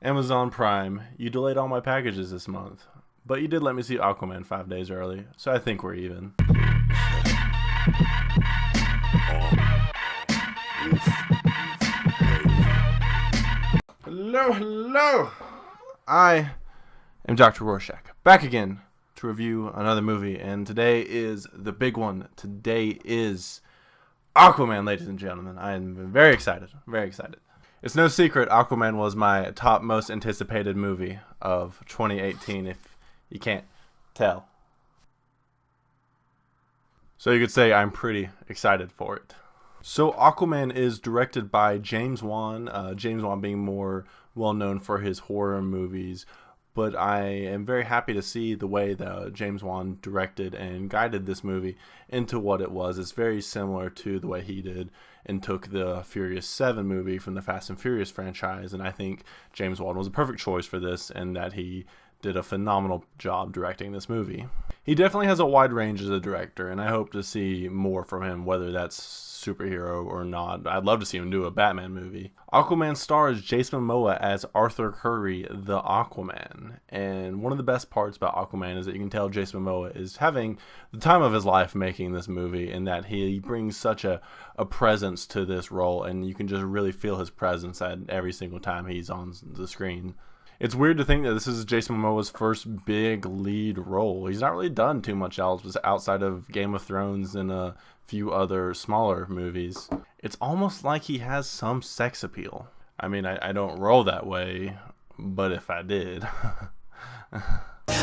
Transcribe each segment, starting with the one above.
Amazon Prime, you delayed all my packages this month, but you did let me see Aquaman 5 days early, so I think we're even. Hello, hello! I am Dr. Rorschach, back again to review another movie, and today is the big one. Today is Aquaman, ladies and gentlemen. I am very excited, very excited. It's no secret Aquaman was my top most anticipated movie of 2018, if you can't tell. So you could say I'm pretty excited for it. So Aquaman is directed by James Wan, James Wan being more well known for his horror movies, but I am very happy to see the way that James Wan directed and guided this movie into what it was. It's very similar to the way he did and took the Furious 7 movie from the Fast and Furious franchise, and I think James Wan was a perfect choice for this, and that he did a phenomenal job directing this movie. He definitely has a wide range as a director, and I hope to see more from him, whether that's superhero or not. I'd love to see him do a Batman movie. Aquaman stars Jason Momoa as Arthur Curry, the Aquaman. And one of the best parts about Aquaman is that you can tell Jason Momoa is having the time of his life making this movie, and that he brings such a presence to this role, and you can just really feel his presence at every single time he's on the screen. It's weird to think that this is Jason Momoa's first big lead role. He's not really done too much else outside of Game of Thrones and a few other smaller movies. It's almost like he has some sex appeal. I mean, I don't roll that way, but if I did...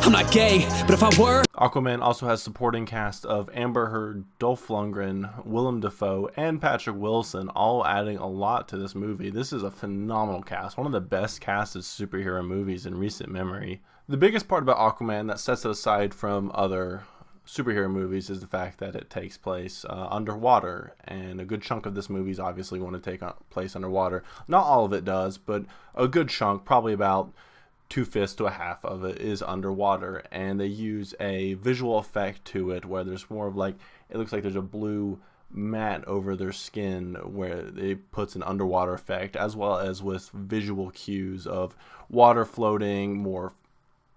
I'm not gay, but if I were... Aquaman also has supporting cast of Amber Heard, Dolph Lundgren, Willem Dafoe, and Patrick Wilson, all adding a lot to this movie. This is a phenomenal cast, one of the best casts of superhero movies in recent memory. The biggest part about Aquaman that sets it aside from other superhero movies is the fact that it takes place underwater, and a good chunk of this movie is obviously going to take place underwater. Not all of it does, but a good chunk, probably about 2/5 to a half of it, is underwater, and they use a visual effect to it where there's more of like, it looks like there's a blue mat over their skin where it puts an underwater effect, as well as with visual cues of water floating, more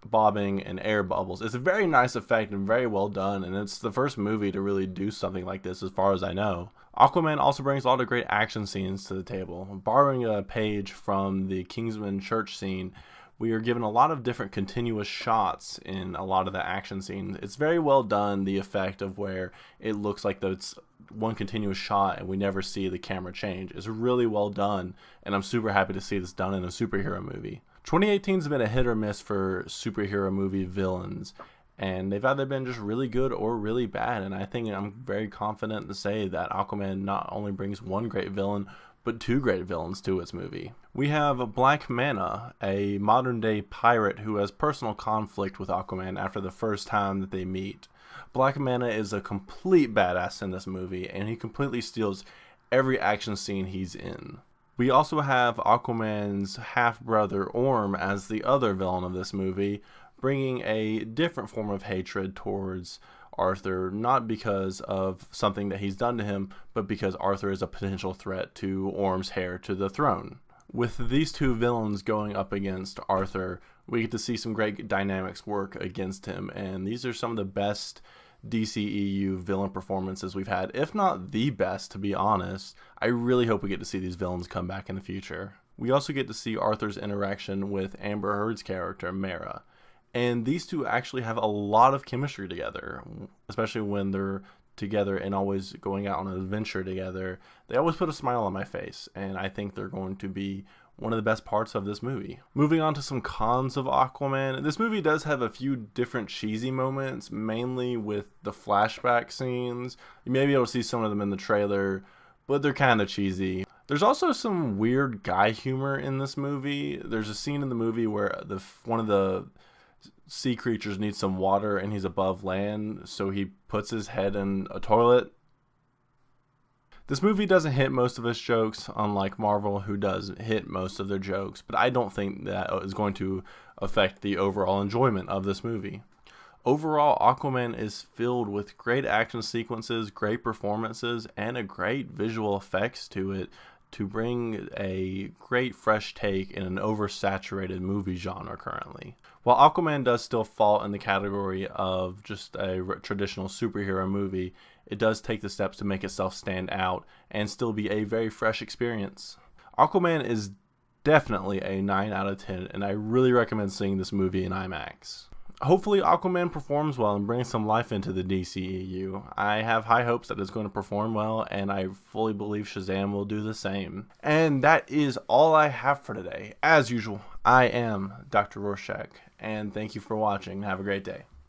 bobbing, and air bubbles. It's a very nice effect and very well done, and it's the first movie to really do something like this as far as I know. Aquaman also brings a lot of great action scenes to the table. Borrowing a page from the Kingsman church scene, we are given a lot of different continuous shots in a lot of the action scenes. It's very well done, the effect of where it looks like it's one continuous shot and we never see the camera change. It's really well done, and I'm super happy to see this done in a superhero movie. 2018 has been a hit or miss for superhero movie villains, and they've either been just really good or really bad, and I think I'm very confident to say that Aquaman not only brings one great villain, but two great villains to its movie. We have Black Manta, a modern-day pirate who has personal conflict with Aquaman after the first time that they meet. Black Manta is a complete badass in this movie, and he completely steals every action scene he's in. We also have Aquaman's half-brother Orm as the other villain of this movie, bringing a different form of hatred towards Arthur, not because of something that he's done to him, but because Arthur is a potential threat to Orm's heir to the throne. With these two villains going up against Arthur, we get to see some great dynamics work against him, and these are some of the best DCEU villain performances we've had, if not the best, to be honest. I really hope we get to see these villains come back in the future. We also get to see Arthur's interaction with Amber Heard's character, Mera. And these two actually have a lot of chemistry together, especially when they're together and always going out on an adventure together. They always put a smile on my face, and I think they're going to be one of the best parts of this movie. Moving on to some cons of Aquaman, this movie does have a few different cheesy moments, mainly with the flashback scenes. You may be able to see some of them in the trailer, but they're kind of cheesy. There's also some weird guy humor in this movie. There's a scene in the movie where one of the sea creatures needs some water and he's above land, so he puts his head in a toilet. This movie doesn't hit most of its jokes, unlike Marvel, who does hit most of their jokes, but I don't think that is going to affect the overall enjoyment of this movie. Overall, Aquaman is filled with great action sequences, great performances, and a great visual effects to it to bring a great fresh take in an oversaturated movie genre currently. While Aquaman does still fall in the category of just a traditional superhero movie, it does take the steps to make itself stand out and still be a very fresh experience. Aquaman is definitely a 9 out of 10, and I really recommend seeing this movie in IMAX. Hopefully Aquaman performs well and brings some life into the DCEU. I have high hopes that it's going to perform well, and I fully believe Shazam will do the same. And that is all I have for today. As usual, I am Dr. Rorschach, and thank you for watching. Have a great day.